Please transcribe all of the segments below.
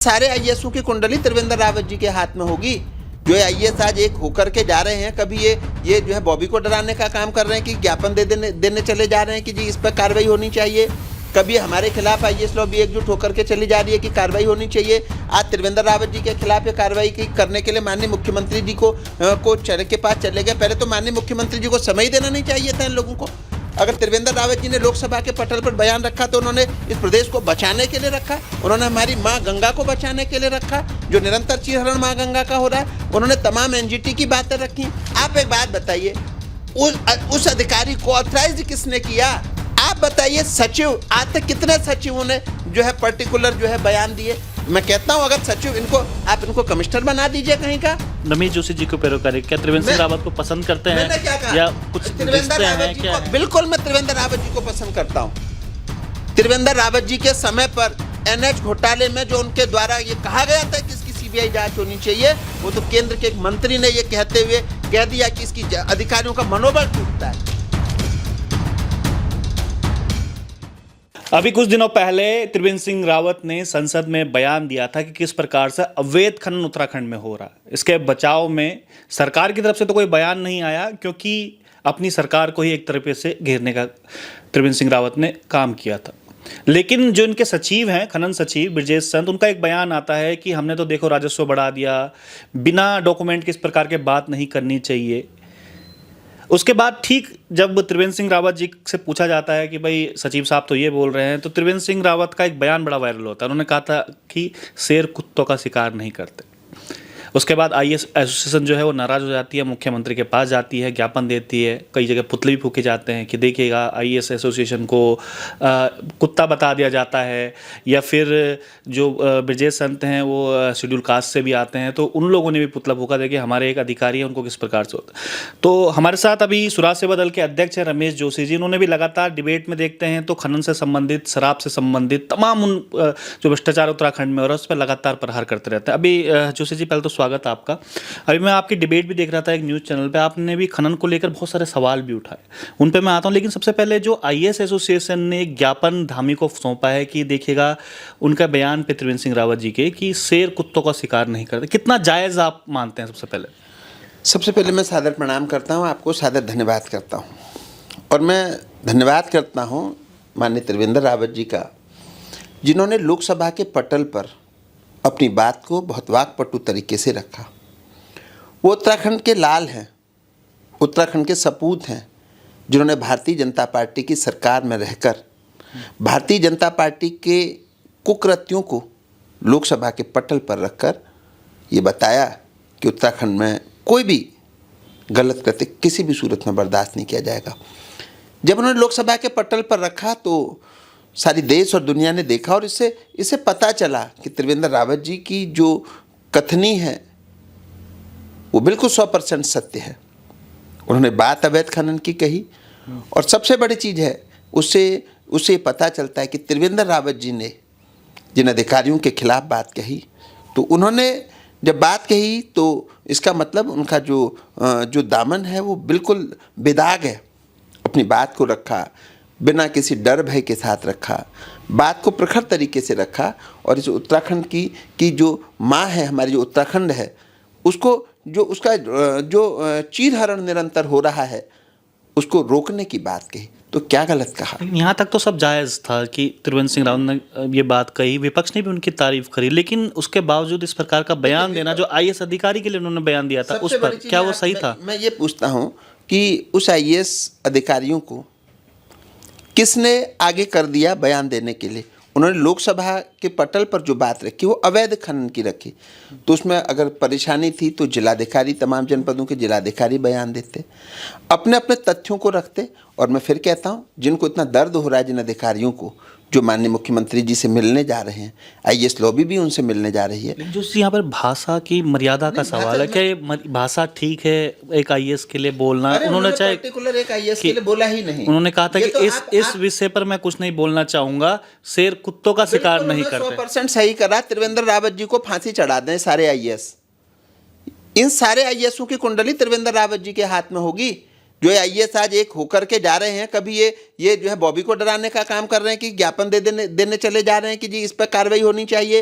सारे आईएएसओ की कुंडली त्रिवेंद्र रावत जी के हाथ में होगी। जो आईएएस आज एक होकर के जा रहे हैं, कभी ये जो है बॉबी को डराने का काम कर रहे हैं कि ज्ञापन देने चले जा रहे हैं कि जी इस पर कार्रवाई होनी चाहिए। कभी हमारे खिलाफ आईएएस लॉबी एकजुट होकर के चली जा रही है कि कार्रवाई होनी चाहिए। आज त्रिवेंद्र रावत जी के खिलाफ ये कार्रवाई करने के लिए माननीय मुख्यमंत्री जी को के पास चले गए। पहले तो माननीय मुख्यमंत्री जी को समय ही देना नहीं चाहिए था इन लोगों को। अगर त्रिवेंद्र रावत जी ने लोकसभा के पटल पर बयान रखा तो उन्होंने इस प्रदेश को बचाने के लिए रखा, उन्होंने हमारी माँ गंगा को बचाने के लिए रखा, जो निरंतर चीरहरण माँ गंगा का हो रहा है। उन्होंने तमाम एनजीटी की बातें रखी। आप एक बात बताइए, उस अधिकारी को ऑथराइज किसने किया? आप बताइए। सचिव आज तक कितने सचिवों ने जो है पर्टिकुलर जो है बयान दिए? मैं कहता हूं अगर सचिव इनको कमिश्नर बना दीजिए कहीं का। रमेश जोशी जी को पैरोकारी क्या त्रिवेंद्र सिंह रावत को पसंद करते हैं या कुछ त्रिवेंद्र रावत जी को? बिल्कुल मैं त्रिवेंद्र रावत जी को पसंद करता हूं। त्रिवेंद्र रावत जी के समय पर एनएच घोटाले में जो उनके द्वारा ये कहा गया था कि इसकी सीबीआई जांच होनी चाहिए, वो तो केंद्र के एक मंत्री ने ये कहते हुए कह दिया कि इसकी अधिकारियों का मनोबल टूटता है। अभी कुछ दिनों पहले त्रिवेंद्र सिंह रावत ने संसद में बयान दिया था कि किस प्रकार से अवैध खनन उत्तराखंड में हो रहा है। इसके बचाव में सरकार की तरफ से तो कोई बयान नहीं आया, क्योंकि अपनी सरकार को ही एक तरीके से घेरने का त्रिवेंद्र सिंह रावत ने काम किया था। लेकिन जो इनके सचिव हैं, खनन सचिव ब्रजेश संत, उनका एक बयान आता है कि हमने तो देखो राजस्व बढ़ा दिया, बिना डॉक्यूमेंट के इस प्रकार के बात नहीं करनी चाहिए। उसके बाद ठीक जब त्रिवेंद्र सिंह रावत जी से पूछा जाता है कि भाई सचिव साहब तो ये बोल रहे हैं, तो त्रिवेंद्र सिंह रावत का एक बयान बड़ा वायरल होता है। उन्होंने कहा था कि शेर कुत्तों का शिकार नहीं करते। उसके बाद आईएएस एसोसिएशन जो है वो नाराज़ हो जाती है, मुख्यमंत्री के पास जाती है, ज्ञापन देती है, कई जगह पुतले भी फूके जाते हैं कि देखिएगा आईएएस एसोसिएशन को कुत्ता बता दिया जाता है। या फिर जो ब्रजेश संत हैं वो शेड्यूल कास्ट से भी आते हैं, तो उन लोगों ने भी पुतला फूका देखिए हमारे एक अधिकारी है उनको किस प्रकार से होता है। तो हमारे साथ अभी स्वराज सेवा दल के अध्यक्ष हैं रमेश जोशी जी। उन्होंने भी लगातार डिबेट में देखते हैं तो खनन से संबंधित, शराब से संबंधित तमाम उन जो भ्रष्टाचार उत्तराखंड में हो रहा है उस पर लगातार प्रहार करते रहते हैं। अभी जोशी जी पहले तो स्वागत है आपका। अभी मैं आपकी डिबेट भी देख रहा था एक न्यूज़ चैनल पे, आपने भी खनन को लेकर बहुत सारे सवाल भी उठाए, उन पे मैं आता हूं। लेकिन सबसे पहले जो आईएएस एसोसिएशन ने एक ज्ञापन धामी को सौंपा है कि देखिएगा उनका बयान पे त्रिवेंद्र सिंह रावत जी के कि शेर कुत्तों का शिकार नहीं करते, कितना जायज़ आप मानते हैं? सबसे पहले मैं सादर प्रणाम करता हूँ, आपको सादर धन्यवाद करता हूँ। और मैं धन्यवाद करता हूँ माननीय त्रिवेंद्र रावत जी का, जिन्होंने लोकसभा के पटल पर अपनी बात को बहुत वाकपटु तरीके से रखा। वो उत्तराखंड के लाल हैं, उत्तराखंड के सपूत हैं, जिन्होंने भारतीय जनता पार्टी की सरकार में रहकर भारतीय जनता पार्टी के कुकृत्यों को लोकसभा के पटल पर रखकर ये बताया कि उत्तराखंड में कोई भी गलत कृत्य किसी भी सूरत में बर्दाश्त नहीं किया जाएगा। जब उन्होंने लोकसभा के पटल पर रखा तो सारी देश और दुनिया ने देखा और इससे पता चला कि त्रिवेंद्र रावत जी की जो कथनी है वो बिल्कुल 100% सत्य है। उन्होंने बात अवैध खनन की कही, और सबसे बड़ी चीज़ है उससे पता चलता है कि त्रिवेंद्र रावत जी ने जिन अधिकारियों के खिलाफ बात कही, तो उन्होंने जब बात कही तो इसका मतलब उनका जो दामन है वो बिल्कुल बेदाग है। अपनी बात को रखा, बिना किसी डर भय के साथ रखा, बात को प्रखर तरीके से रखा। और इस उत्तराखंड की जो माँ है, हमारी जो उत्तराखंड है, उसका जो चीरहरण निरंतर हो रहा है उसको रोकने की बात कही। तो क्या गलत कहा? यहाँ तक तो सब जायज़ था कि त्रिवेंद्र सिंह रावत ने ये बात कही, विपक्ष ने भी उनकी तारीफ करी, लेकिन उसके बावजूद इस प्रकार का बयान देना जो आईएएस अधिकारी के लिए उन्होंने बयान दिया था, उस पर क्या वो सही था? मैं ये पूछता हूँ कि उस आईएएस अधिकारियों को किसने आगे कर दिया बयान देने के लिए? उन्होंने लोकसभा के पटल पर जो बात रखी वो अवैध खनन की रखी। तो उसमें अगर परेशानी थी तो जिलाधिकारी, तमाम जनपदों के जिलाधिकारी बयान देते, अपने अपने तथ्यों को रखते। और मैं फिर कहता हूँ, जिनको इतना दर्द हो रहा है जिन अधिकारियों को, जो माननीय मुख्यमंत्री जी से मिलने जा रहे हैं, आईएएस लॉबी भी उनसे मिलने जा रही है। जो यहाँ पर भाषा की मर्यादा का सवाल है, क्या ये भाषा ठीक है एक आईएएस के लिए बोलना? उन्होंने चाहे पर्टिकुलर एक आईएएस के लिए बोला ही नहीं। उन्होंने कहा था कि इस विषय पर मैं कुछ नहीं बोलना चाहूंगा, शेर कुत्तों का शिकार नहीं करते। 100% सही करा। त्रिवेंद्र रावत जी को फांसी चढ़ा दें सारे आईएएस। इन सारे आईएएसओं की कुंडली त्रिवेंद्र रावत जी के हाथ में होगी। जो आईएएस आज एक होकर के जा रहे हैं, कभी ये जो है बॉबी को डराने का काम कर रहे हैं कि ज्ञापन देने चले जा रहे हैं कि जी इस पर कार्रवाई होनी चाहिए।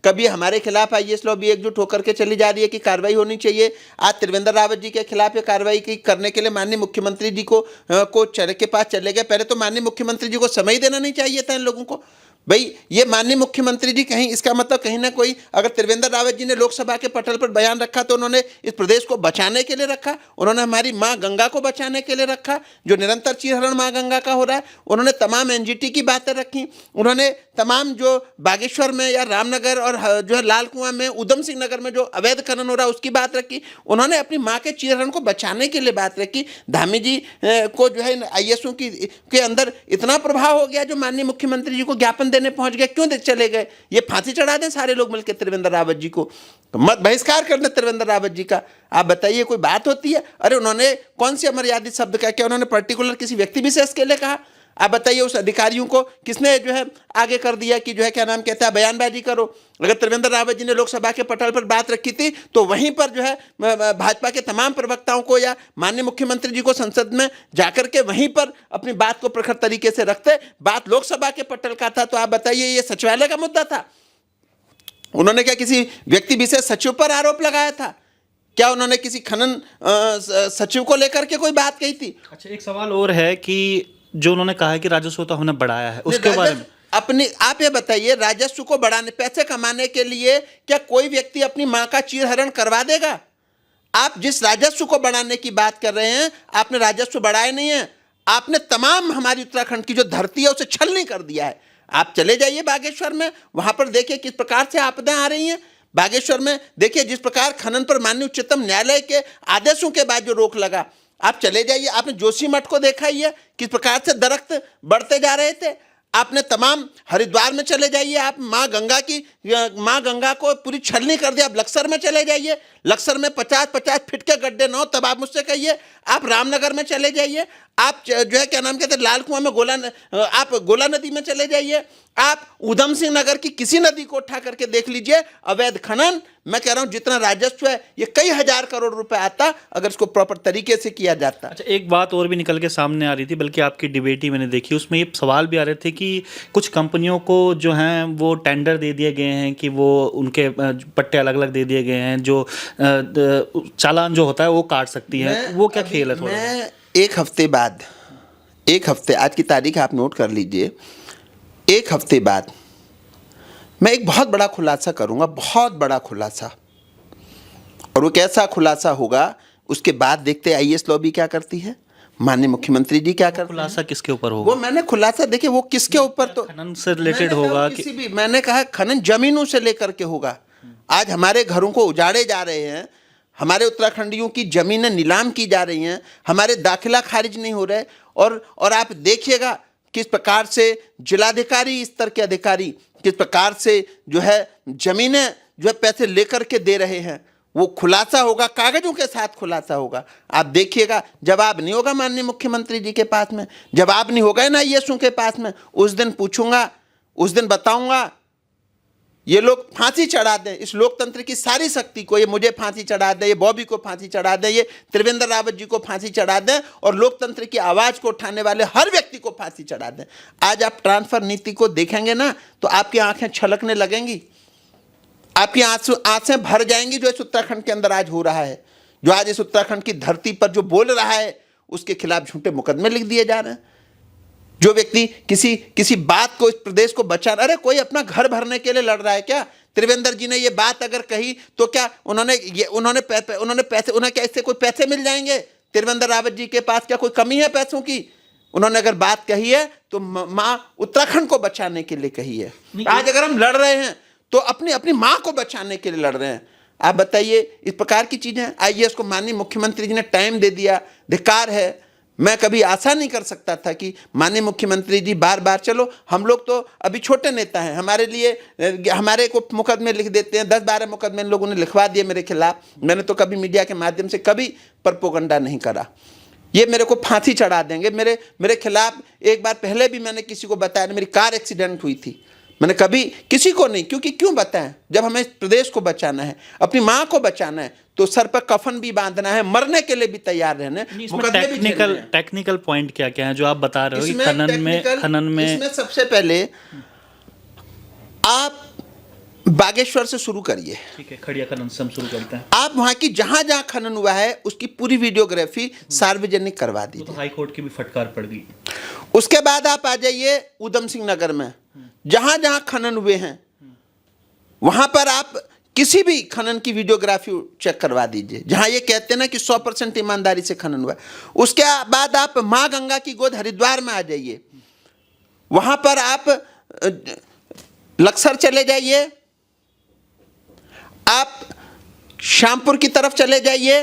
कभी हमारे खिलाफ आईएएस लॉबी एकजुट होकर के चली जा रही है कि कार्रवाई होनी चाहिए। आज त्रिवेंद्र रावत जी के खिलाफ ये कार्रवाई करने के लिए माननीय मुख्यमंत्री जी को के पास चले गए। पहले तो माननीय मुख्यमंत्री जी को समय देना नहीं चाहिए था इन लोगों को। भाई ये माननीय मुख्यमंत्री जी कहीं, इसका मतलब कहीं ना कोई, अगर त्रिवेंद्र रावत जी ने लोकसभा के पटल पर बयान रखा तो उन्होंने इस प्रदेश को बचाने के लिए रखा, उन्होंने हमारी माँ गंगा को बचाने के लिए रखा, जो निरंतर चीरहरण माँ गंगा का हो रहा है। उन्होंने तमाम एनजीटी की बातें रखी, उन्होंने तमाम जो बागेश्वर में या रामनगर और जो है लाल कुआं में, उधम सिंह नगर में जो अवैध खनन हो रहा है उसकी बात रखी। उन्होंने अपनी माँ के चीरहरण को बचाने के लिए बात रखी। धामी जी को जो है आईएएसओ के अंदर इतना प्रभाव हो गया जो माननीय मुख्यमंत्री जी को ज्ञापन देने पहुंच गए। क्यों चले गए? ये फांसी चढ़ा दें सारे लोग मिलकर त्रिवेंद्र रावत जी को, मत बहिष्कार कर दें त्रिवेंद्र रावत जी का। आप बताइए कोई बात होती है? अरे उन्होंने कौन सी अमर्यादित शब्द का, क्या उन्होंने पर्टिकुलर किसी व्यक्ति विशेष के लिए कहा? आप बताइए उस अधिकारियों को किसने जो है आगे कर दिया कि जो है क्या नाम कहता है बयानबाजी करो। अगर त्रिवेंद्र रावत जी ने लोकसभा के पटल पर बात रखी थी तो वहीं पर जो है भाजपा के तमाम प्रवक्ताओं को या माननीय मुख्यमंत्री जी को संसद में जाकर के वहीं पर अपनी बात को प्रखर तरीके से रखते। बात लोकसभा के पटल का था तो आप बताइए ये सचिवालय का मुद्दा था। उन्होंने क्या किसी व्यक्ति विशेष सचिव पर आरोप लगाया था? क्या उन्होंने किसी खनन सचिव को लेकर के कोई बात कही थी? अच्छा, एक सवाल और है कि जो उन्होंने कहा है कि राजस्व तो हमने बढ़ाया है, उसके बारे में अपनी आप ये बताइए, राजस्व को बढ़ाने, पैसे कमाने के लिए क्या कोई व्यक्ति अपनी मां का चीरहरण करवा देगा? आप जिस राजस्व को बढ़ाने की बात कर रहे हैं, आपने राजस्व बढ़ाए नहीं है, आपने तमाम हमारी उत्तराखंड की जो धरती है उसे छलनी कर दिया है। आप चले जाइए बागेश्वर में, वहां पर देखिए किस प्रकार से आपदाएं आ रही हैं। बागेश्वर में देखिए जिस प्रकार खनन पर माननीय उच्चतम न्यायालय के आदेशों के बाद जो रोक लगा, आप चले जाइए, आपने जोशीमठ को देखा ही है किस प्रकार से दरख्त बढ़ते जा रहे थे। आपने तमाम हरिद्वार में चले जाइए, आप माँ गंगा को पूरी छलनी कर दिया। आप लक्सर में चले जाइए, लक्सर में 50-50 फीट के गड्ढे न हो, तब आप मुझसे कहिए। आप रामनगर में चले जाइए, आप जो है क्या नाम कहते हैं लाल कुआं में आप गोला नदी में चले जाइए, आप उधम सिंह नगर की किसी नदी को उठा करके देख लीजिए। अवैध खनन, मैं कह रहा हूं जितना राजस्व है ये कई हजार करोड़ रुपए आता अगर इसको प्रॉपर तरीके से किया जाता। अच्छा, एक बात और भी निकल के सामने आ रही थी, बल्कि आपकी डिबेट ही मैंने देखी, उसमें ये सवाल भी आ रहे थे कि कुछ कंपनियों को जो हैं वो टेंडर दे दिए गए हैं कि वो उनके पट्टे अलग अलग दे दिए गए हैं, जो चालान जो होता है वो काट सकती है। वो क्या खेल है? थोड़ा मैं एक हफ्ते आज की तारीख आप नोट कर लीजिए, एक हफ्ते बाद मैं एक बहुत बड़ा खुलासा करूंगा, बहुत बड़ा खुलासा। और वो कैसा खुलासा होगा उसके बाद देखते हैं आईएएस लॉबी क्या करती है, माननीय मुख्यमंत्री जी क्या करते हैं। खुलासा किसके ऊपर होगा? वो मैंने खुलासा देखिए वो किसके ऊपर, तो खनन से रिलेटेड होगा किसी भी, मैंने कहा खनन जमीनों से लेकर के होगा। आज हमारे घरों को उजाड़े जा रहे हैं, हमारे उत्तराखंडियों की जमीनें नीलाम की जा रही हैं, हमारे दाखिला खारिज नहीं हो रहे। और आप देखिएगा किस प्रकार से जिलाधिकारी स्तर के अधिकारी किस प्रकार से जो है जमीनें जो है पैसे लेकर के दे रहे हैं। वो खुलासा होगा, कागजों के साथ खुलासा होगा। आप देखिएगा, जवाब नहीं होगा माननीय मुख्यमंत्री जी के पास में, जवाब नहीं होगा ना आईएएसओं के पास में। उस दिन पूछूंगा, उस दिन बताऊंगा। ये लोग फांसी चढ़ा दें इस लोकतंत्र की सारी शक्ति को, ये मुझे फांसी चढ़ा दें, ये बॉबी को फांसी चढ़ा दें, ये त्रिवेंद्र रावत जी को फांसी चढ़ा दें, और लोकतंत्र की आवाज़ को उठाने वाले हर व्यक्ति को फांसी चढ़ा दें। आज आप ट्रांसफर नीति को देखेंगे ना तो आपकी आंखें छलकने लगेंगी, आपकी आंखें भर जाएंगी। जो इस उत्तराखंड के अंदर आज हो रहा है, जो आज इस उत्तराखंड की धरती पर जो बोल रहा है, उसके खिलाफ झूठे मुकदमे लिख दिए जा रहे हैं। जो व्यक्ति किसी बात को, इस प्रदेश को बचा, अरे कोई अपना घर भरने के लिए लड़ रहा है क्या? त्रिवेंद्र जी ने ये बात अगर कही तो क्या उन्होंने पैसे, उन्हें क्या इससे कोई पैसे मिल जाएंगे? त्रिवेंद्र रावत जी के पास क्या कोई कमी है पैसों की? उन्होंने अगर बात कही है तो माँ उत्तराखंड को बचाने के लिए कही है। आज अगर हम लड़ रहे हैं तो अपनी माँ को बचाने के लिए लड़ रहे हैं। आप बताइए, इस प्रकार की चीजें। आईएएस को माननीय मुख्यमंत्री जी ने टाइम दे दिया, धिक्कार है। मैं कभी आशा नहीं कर सकता था कि माननीय मुख्यमंत्री जी बार बार, चलो हम लोग तो अभी छोटे नेता हैं, हमारे लिए हमारे को मुकदमे लिख देते हैं, 10-12 मुकदमे इन लोगों ने लिखवा दिए मेरे खिलाफ। मैंने तो कभी मीडिया के माध्यम से कभी प्रोपेगेंडा नहीं करा। ये मेरे को फांसी चढ़ा देंगे। मेरे खिलाफ एक बार पहले भी मैंने किसी को बताया, मेरी कार एक्सीडेंट हुई थी, मैंने कभी किसी को नहीं, क्योंकि क्यों बताएं, जब हमें इस प्रदेश को बचाना है, अपनी माँ को बचाना है, तो सर पर कफन भी बांधना है, मरने के लिए भी तैयार रहना है। टेक्निकल पॉइंट क्या क्या है जो आप बता रहे हो कि खनन में इसमें सबसे पहले आप बागेश्वर से शुरू करिए। ठीक है, खड़िया खनन से हम शुरू करते हैं। आप वहाँ की जहाँ जहाँ खनन हुआ है उसकी पूरी वीडियोग्राफी सार्वजनिक करवा वो तो दीजिए। हाई कोर्ट की भी फटकार पड़ गई। उसके बाद आप आ जाइए उधम सिंह नगर में, जहाँ जहाँ खनन हुए हैं वहाँ पर आप किसी भी खनन की वीडियोग्राफी चेक करवा दीजिए, जहाँ ये कहते हैं ना कि 100% ईमानदारी से खनन हुआ है। उसके बाद आप माँ गंगा की गोद हरिद्वार में आ जाइए, वहाँ पर आप लक्सर चले जाइए, आप श्यामपुर की तरफ चले जाइए,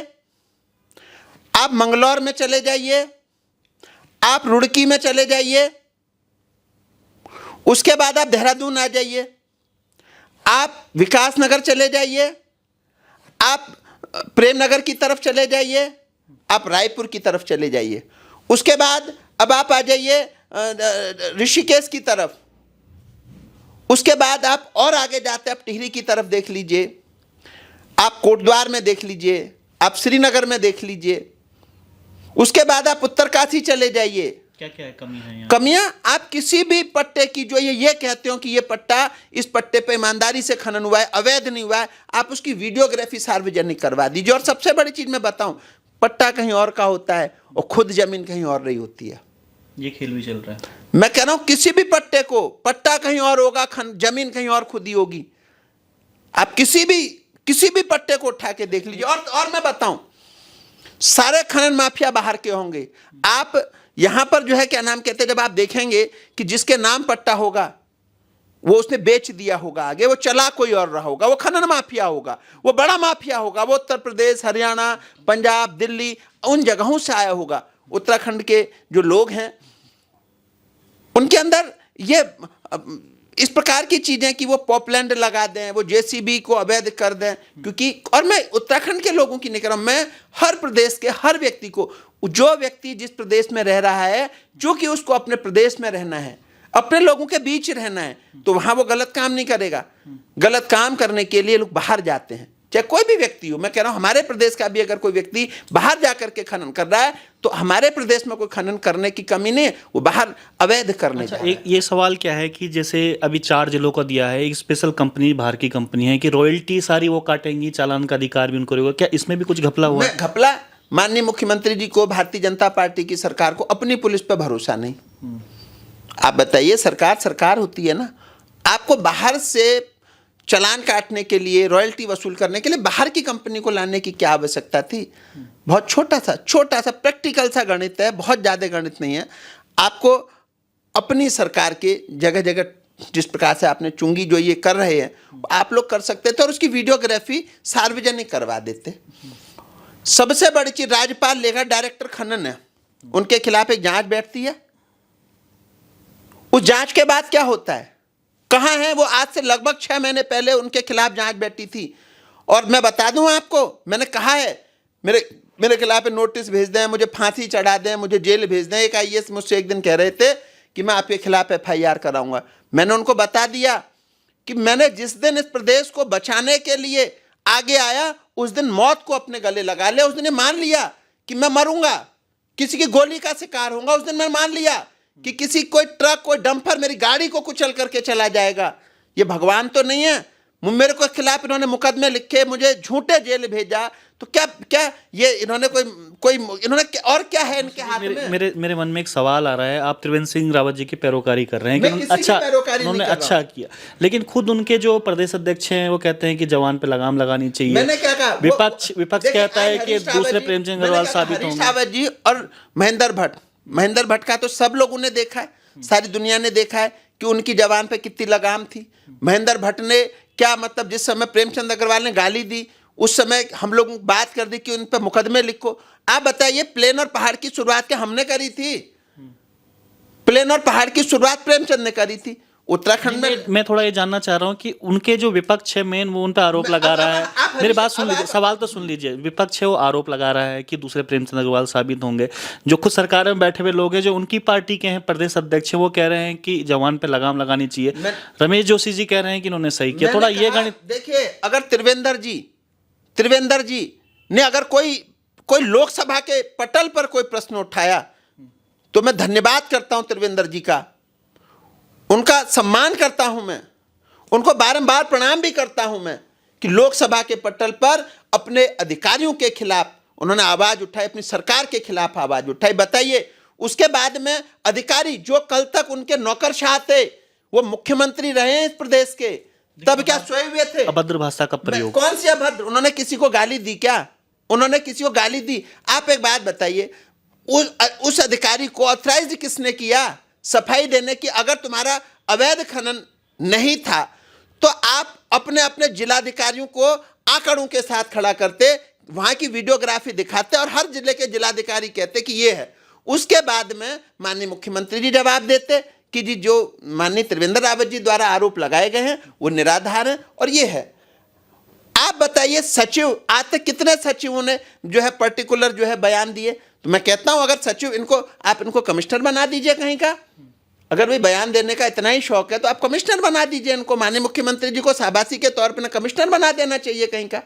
आप मंगलौर में चले जाइए, आप रुड़की में चले जाइए, उसके बाद आप देहरादून आ जाइए, आप विकास नगर चले जाइए, आप प्रेम नगर की तरफ चले जाइए, आप रायपुर की तरफ चले जाइए। उसके बाद अब आप आ जाइए ऋषिकेश की तरफ। उसके बाद आप और आगे जाते हैं, आप टिहरी की तरफ देख लीजिए, आप कोटद्वार में देख लीजिए, आप श्रीनगर में देख लीजिए। उसके बाद आप उत्तरकाशी चले जाइए। क्या क्या है कमी है यहाँ? कमियां आप किसी भी पट्टे की जो ये कहते हो कि ये पट्टा, इस पट्टे पे ईमानदारी से खनन हुआ है, अवैध नहीं हुआ है, आप उसकी वीडियोग्राफी सार्वजनिक करवा दीजिए। और सबसे बड़ी चीज मैं बताऊं, पट्टा कहीं और का होता है और खुद जमीन कहीं और नहीं होती है। ये खेल भी चल रहा है। मैं कह रहा हूं किसी भी पट्टे को, पट्टा कहीं और होगा, जमीन कहीं और खुदी होगी। आप किसी भी पट्टे को उठा के देख लीजिए। और मैं बताऊं, सारे खनन माफिया बाहर के होंगे। आप यहां पर जो है क्या नाम कहते हैं, जब आप देखेंगे कि जिसके नाम पट्टा होगा वो उसने बेच दिया होगा, आगे वो चला कोई और रहा होगा, वो खनन माफिया होगा, वो बड़ा माफिया होगा, वो उत्तर प्रदेश, हरियाणा, पंजाब, दिल्ली, उन जगहों से आया होगा। उत्तराखंड के जो लोग हैं उनके अंदर ये इस प्रकार की चीजें कि वो पॉपलैंड लगा दें, वो जेसीबी को अवैध कर दें। क्योंकि और मैं उत्तराखंड के लोगों की नहीं कह रहा हूं, मैं हर प्रदेश के हर व्यक्ति को, जो व्यक्ति जिस प्रदेश में रह रहा है, जो कि उसको अपने प्रदेश में रहना है, अपने लोगों के बीच रहना है, तो वहां वो गलत काम नहीं करेगा। गलत काम करने के लिए लोग बाहर जाते हैं, चाहे कोई भी व्यक्ति हो। मैं कह रहा हूं हमारे प्रदेश का भी अगर कोई व्यक्ति बाहर जाकर के खनन कर रहा है तो हमारे प्रदेश में कोई खनन करने की कमी नहीं है, वो बाहर अवैध करने जा रहा है। एक ये सवाल क्या है कि जैसे अभी 4 जिलों को दिया है, एक स्पेशल कंपनी बाहर की कंपनी है कि रॉयल्टी सारी वो काटेंगी, चालान का अधिकार भी उनको रहेगा। क्या इसमें भी कुछ घपला हुआ है? घपला, माननीय मुख्यमंत्री जी को, भारतीय जनता पार्टी की सरकार को अपनी पुलिस पर भरोसा नहीं। आप बताइए, सरकार होती है ना, आपको बाहर से चालान काटने के लिए, रॉयल्टी वसूल करने के लिए बाहर की कंपनी को लाने की क्या आवश्यकता थी? बहुत छोटा सा प्रैक्टिकल सा गणित है, बहुत ज़्यादा गणित नहीं है। आपको अपनी सरकार के जगह जगह जिस प्रकार से आपने चुंगी जो ये कर रहे हैं, आप लोग कर सकते थे और उसकी वीडियोग्राफी सार्वजनिक करवा देते। सबसे बड़ी चीज, राज्यपाल लेखा डायरेक्टर खनन है, उनके खिलाफ एक जांच बैठती है। उस जांच के बाद क्या होता है, कहां है वो? आज से लगभग 6 महीने पहले उनके खिलाफ जांच बैठी थी। और मैं बता दूं आपको, मैंने कहा है मेरे खिलाफ नोटिस भेज दें, मुझे फांसी चढ़ा दें, मुझे जेल भेज दें। एक आईएएस मुझसे एक दिन कह रहे थे कि मैं आपके खिलाफ FIR कराऊंगा। मैंने उनको बता दिया कि मैंने जिस दिन इस प्रदेश को बचाने के लिए आगे आया, उस दिन मौत को अपने गले लगा लिया। उस दिन ये मान लिया कि मैं मरूंगा, किसी की गोली का शिकार होऊंगा। उस दिन मैंने मान लिया कि किसी कोई ट्रक, कोई डंपर मेरी गाड़ी को कुचल करके चला जाएगा। ये भगवान तो नहीं है। मेरे को खिलाफ इन्होंने मुकदमे लिखे, मुझे झूठे जेल भेजा, तो क्या ये इन्होंने इन्होंने और क्या है इनके हाथ में? मेरे मन में एक सवाल आ रहा है। आप त्रिवेंद्र सिंह रावत जी की पैरोकारी कर रहे हैं कि उन्होंने अच्छा किया, लेकिन खुद उनके जो प्रदेश अध्यक्ष हैं वो कहते हैं कि जवान पे लगाम लगानी चाहिए। मैंने क्या कहा? विपक्ष कहता है कि दूसरे प्रेमचंद अग्रवाल साबित होंगे। रावत जी और महेंद्र भट्ट का तो सब लोगों ने देखा है, सारी दुनिया ने देखा है कि उनकी जवान पे कितनी लगाम थी। महेंद्र भट्ट ने क्या, मतलब जिस समय प्रेमचंद अग्रवाल ने गाली दी, उस समय हम लोग बात कर दी कि उन पर मुकदमे लिखो। आप बताइए, प्लेन और पहाड़ की शुरुआत क्या हमने करी थी? प्लेन और पहाड़ की शुरुआत प्रेमचंद ने करी थी। उत्तराखंड में मैं थोड़ा ये जानना चाह रहा हूँ कि उनके जो विपक्ष है मेन, वो उन पर आरोप लगा रहा है। मेरी बात सुन लीजिए, सवाल तो सुन लीजिए। विपक्ष है वो आरोप लगा रहा है कि दूसरे प्रेमचंद अग्रवाल साबित होंगे। जो खुद सरकार में बैठे हुए लोग हैं, जो उनकी पार्टी के हैं, प्रदेश अध्यक्ष, वो कह रहे हैं कि जवान पे लगाम लगानी चाहिए। रमेश जोशी जी कह रहे हैं कि इन्होंने सही किया। थोड़ा ये गणित देखिए, अगर त्रिवेंद्र जी ने अगर कोई लोकसभा के पटल पर कोई प्रश्न उठाया तो मैं धन्यवाद करता हूं त्रिवेंद्र जी का, उनका सम्मान करता हूं मैं। उनको बारंबार प्रणाम भी करता हूं मैं कि लोकसभा के पटल पर अपने अधिकारियों के खिलाफ उन्होंने आवाज उठाई, अपनी सरकार के खिलाफ आवाज उठाई। बताइए, उसके बाद में अधिकारी जो कल तक उनके नौकरशाह थे, वो मुख्यमंत्री रहे हैं इस प्रदेश के, तब क्या सोए हुए थे? अभद्र भाषा का प्रयोग, कौन सी अभद्र? उन्होंने किसी को गाली दी क्या? उन्होंने किसी को गाली दी? आप एक बात बताइए, उस अधिकारी को ऑथराइज किसने किया सफाई देने की? अगर तुम्हारा अवैध खनन नहीं था तो आप अपने अपने जिलाधिकारियों को आंकड़ों के साथ खड़ा करते, वहां की वीडियोग्राफी दिखाते और हर जिले के जिलाधिकारी कहते कि ये है। उसके बाद में माननीय मुख्यमंत्री जी जवाब देते कि जी जो माननीय त्रिवेंद्र रावत जी द्वारा आरोप लगाए गए हैं वो निराधार हैं और ये है। आप बताइए, सचिव आज तक कितने सचिवों ने जो है पर्टिकुलर जो है बयान दिए? तो मैं कहता हूं, अगर सचिव इनको आप इनको कमिश्नर बना दीजिए कहीं का। अगर भाई बयान देने का इतना ही शौक है तो आप कमिश्नर बना दीजिए इनको। माननीय मुख्यमंत्री जी को शाबाशी के तौर पर कमिश्नर बना देना चाहिए कहीं का।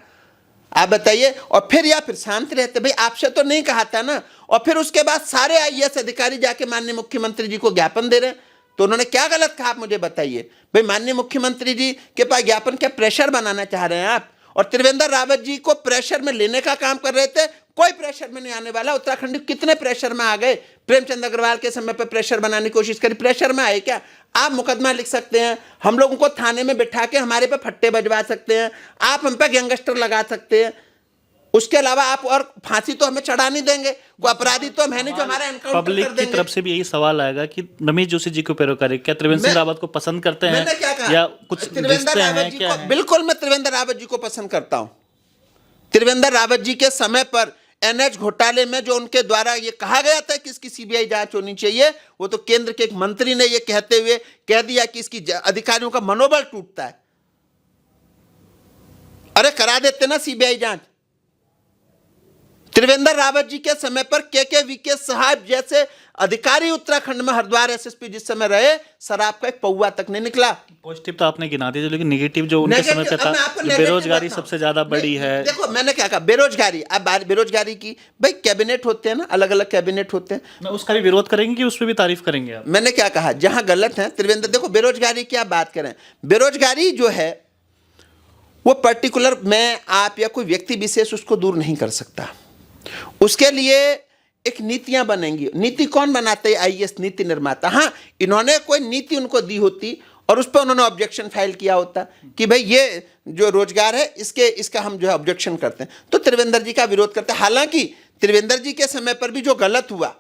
आप बताइए, और फिर या फिर शांत रहते, भाई आपसे तो नहीं कहा था ना। और फिर उसके बाद सारे आईएएस अधिकारी जाके माननीय मुख्यमंत्री जी को ज्ञापन दे रहे हैं, तो उन्होंने क्या गलत कहा? आप मुझे बताइए भाई, माननीय मुख्यमंत्री जी के पास ज्ञापन क्या प्रेशर बनाना चाह रहे हैं आप? और त्रिवेंद्र रावत जी को प्रेशर में लेने का काम कर रहे थे, कोई प्रेशर में नहीं आने वाला। उत्तराखंड कितने प्रेशर में आ गए? प्रेमचंद अग्रवाल के समय पर प्रेशर बनाने की कोशिश करी, प्रेशर में आए क्या? आप मुकदमा लिख सकते हैं, हम लोगों को थाने में बिठा के हमारे पे फट्टे बजवा सकते हैं, आप हम पे गैंगस्टर लगा सकते हैं, उसके अलावा आप और फांसी तो हमें चढ़ा नहीं देंगे। कोई अपराधी तो हम है नहीं जो हमारा एनकाउंटर पब्लिक कर देंगे। की तरफ से भी यही सवाल आएगा कि रमेश जोशी जी को पैरोकारी क्या त्रिवेंद्र सिंह रावत को पसंद करते हैं मैंने क्या कहा? या कुछ त्रिवेंद्र रिश्ते रावत हैं जी क्या को है? बिल्कुल मैं त्रिवेंद्र रावत जी को पसंद करता हूं। त्रिवेंद्र रावत जी के समय पर एनएच घोटाले में जो उनके द्वारा ये कहा गया था कि इसकी सीबीआई जांच होनी चाहिए, वो तो केंद्र के एक मंत्री ने ये कहते हुए कह दिया कि इसकी अधिकारियों का मनोबल टूटता है। अरे करा देते ना सीबीआई जांच। त्रिवेंद्र रावत जी के समय पर के साहब जैसे अधिकारी उत्तराखंड में हरिद्वार एसएसपी जिस समय रहे, शराब का एक पौवा तक नहीं निकला। पॉजिटिव तो आपने गिना दिया, लेकिन नेगेटिव जो उनके समय पे था, बेरोजगारी सबसे ज्यादा बड़ी है। देखो मैंने क्या कहा, बेरोजगारी, अब बेरोजगारी की भाई कैबिनेट होते हैं ना, अलग अलग कैबिनेट होते हैं। मैं उसका भी विरोध करेंगे कि उस पर भी तारीफ करेंगे आप? मैंने क्या कहा, जहां गलत है त्रिवेंद्र, देखो बेरोजगारी की आप बात करें, बेरोजगारी जो है वो पर्टिकुलर मैं आप या कोई व्यक्ति विशेष उसको दूर नहीं कर सकता। उसके लिए एक नीतियां बनेंगी। नीति कौन बनाते हैं? आईएएस नीति निर्माता। हाँ, इन्होंने कोई नीति उनको दी होती और उस पर उन्होंने ऑब्जेक्शन फाइल किया होता कि भाई ये जो रोजगार है इसका हम जो है ऑब्जेक्शन करते हैं, तो त्रिवेंद्र जी का विरोध करते हैं। हालांकि त्रिवेंद्र जी के समय पर भी जो गलत हुआ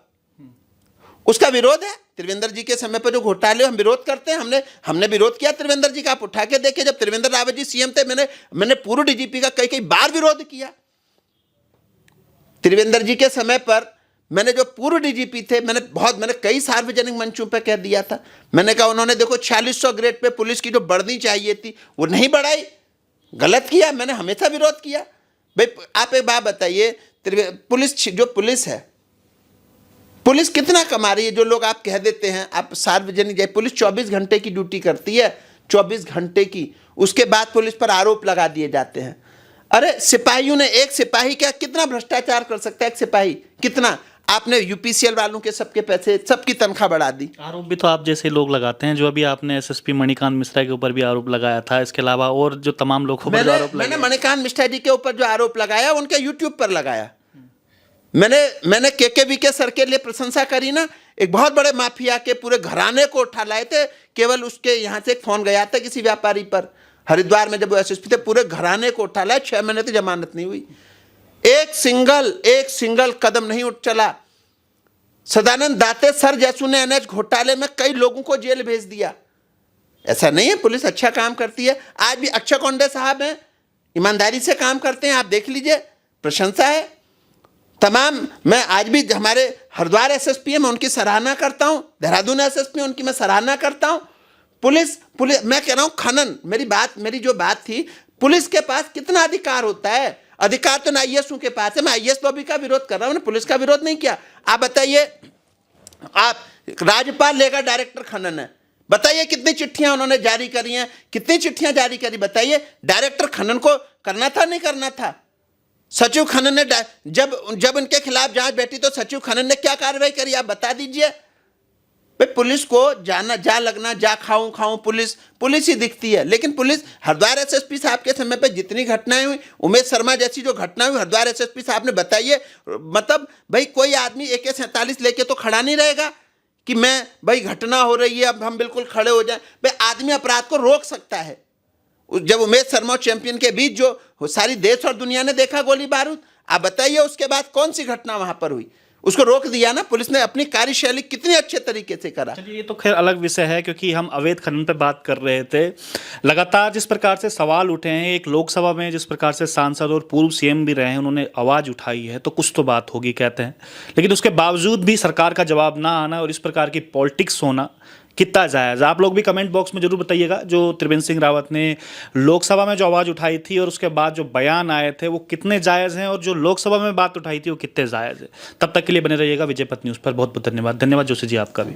उसका विरोध है। त्रिवेंद्र जी के समय पर जो घोटाले हम विरोध करते हैं, हमने विरोध किया त्रिवेंद्र जी का। आप उठा के देखिए, जब त्रिवेंद्र रावत जी सीएम थे, मैंने पूर्व डीजीपी का कई बार विरोध किया। त्रिवेंद्र जी के समय पर मैंने जो पूर्व डीजीपी थे, मैंने कई सार्वजनिक मंचों पर कह दिया था, मैंने कहा उन्होंने देखो 4600 ग्रेड पे पुलिस की जो बढ़नी चाहिए थी वो नहीं बढ़ाई, गलत किया। मैंने हमेशा विरोध किया। भाई आप एक बात बताइए, पुलिस है, पुलिस कितना कमा रही है? जो लोग आप कह देते हैं, आप सार्वजनिक, पुलिस 24 घंटे की ड्यूटी करती है, 24 घंटे की, उसके बाद पुलिस पर आरोप लगा दिए जाते हैं। अरे सिपाहियों ने, एक सिपाही क्या कितना भ्रष्टाचार कर सकता है? एक सिपाही कितना? आपने यूपीसीएल वालों के सबके पैसे, सबकी तनख्वाह बढ़ा दी। आरोप भी तो आप जैसे लोग लगाते हैं, जो अभी आपने एसएसपी मणिकांत मिश्रा के ऊपर भी आरोप लगाया था, इसके अलावा और जो तमाम लोग मैंने मणिकांत मिश्रा जी के ऊपर जो आरोप लगाया उनके यूट्यूब पर लगाया। मैंने के सर के लिए प्रशंसा करी ना। एक बहुत बड़े माफिया के पूरे घराने को उठा लाए थे, केवल उसके यहाँ से एक फोन गया था किसी व्यापारी पर, हरिद्वार में जब वो एसएसपी थे, पूरे घराने को उठा लाया। 6 महीने तो जमानत नहीं हुई, एक सिंगल कदम नहीं उठ चला। सदानंद दाते सर जैसू ने एनएच घोटाले में कई लोगों को जेल भेज दिया। ऐसा नहीं है, पुलिस अच्छा काम करती है। आज भी अक्षय कोंडे साहब हैं, ईमानदारी से काम करते हैं, आप देख लीजिए, प्रशंसा है तमाम। मैं आज भी हमारे हरिद्वार एसएसपी है, मैं उनकी सराहना करता हूं, देहरादून एसएसपी उनकी मैं सराहना करता हूं। पुलिस मैं कह रहा हूं खनन, मेरी जो बात थी, पुलिस के पास कितना अधिकार होता है? अधिकार तो ना आईएएसओं के पास है। मैं आईएएस लॉबी का विरोध कर रहा हूं, पुलिस का विरोध नहीं किया। आप बताइए, आप राज्यपाल लेगा डायरेक्टर खनन है, बताइए कितनी चिट्ठियां उन्होंने जारी करी हैं, कितनी चिट्ठियां जारी करी? बताइए, डायरेक्टर खनन को करना था नहीं करना था? सचिव खनन ने जब उनके खिलाफ जांच बैठी तो सचिव खनन ने क्या कार्रवाई करी? आप बता दीजिए। भाई पुलिस को जाना, जा लगना, जा खाऊं खाऊं, पुलिस ही दिखती है। लेकिन पुलिस, हरिद्वार एसएसपी साहब के समय पे जितनी घटनाएं हुई, उमेश शर्मा जैसी जो घटना हुई, हरिद्वार एसएसपी साहब ने बताई है। मतलब भाई कोई आदमी AK-47 लेके तो खड़ा नहीं रहेगा कि मैं भाई घटना हो रही है अब हम बिल्कुल खड़े हो जाएं। भाई आदमी अपराध को रोक सकता है। जब उमेश शर्मा और चैंपियन के बीच जो सारी देश और दुनिया ने देखा गोली बारूद, आप बताइए उसके बाद कौन सी घटना वहां पर हुई? उसको रोक दिया ना पुलिस ने। अपनी कार्यशैली कितने अच्छे तरीके से करा। चलिए, ये तो खैर अलग विषय है, क्योंकि हम अवैध खनन पे बात कर रहे थे। लगातार जिस प्रकार से सवाल उठे हैं, एक लोकसभा में जिस प्रकार से सांसद और पूर्व CM भी रहे हैं, उन्होंने आवाज़ उठाई है, तो कुछ तो बात होगी कहते हैं। लेकिन उसके बावजूद भी सरकार का जवाब ना आना और इस प्रकार की पॉलिटिक्स होना कितना जायज़? आप लोग भी कमेंट बॉक्स में जरूर बताइएगा, जो त्रिवेंद्र सिंह रावत ने लोकसभा में जो आवाज़ उठाई थी और उसके बाद जो बयान आए थे वो कितने जायज़ हैं, और जो लोकसभा में बात उठाई थी वो कितने जायज़ है। तब तक के लिए बने रहिएगा विजय पथ न्यूज़ पर। बहुत बहुत धन्यवाद। धन्यवाद जोशी जी आपका भी।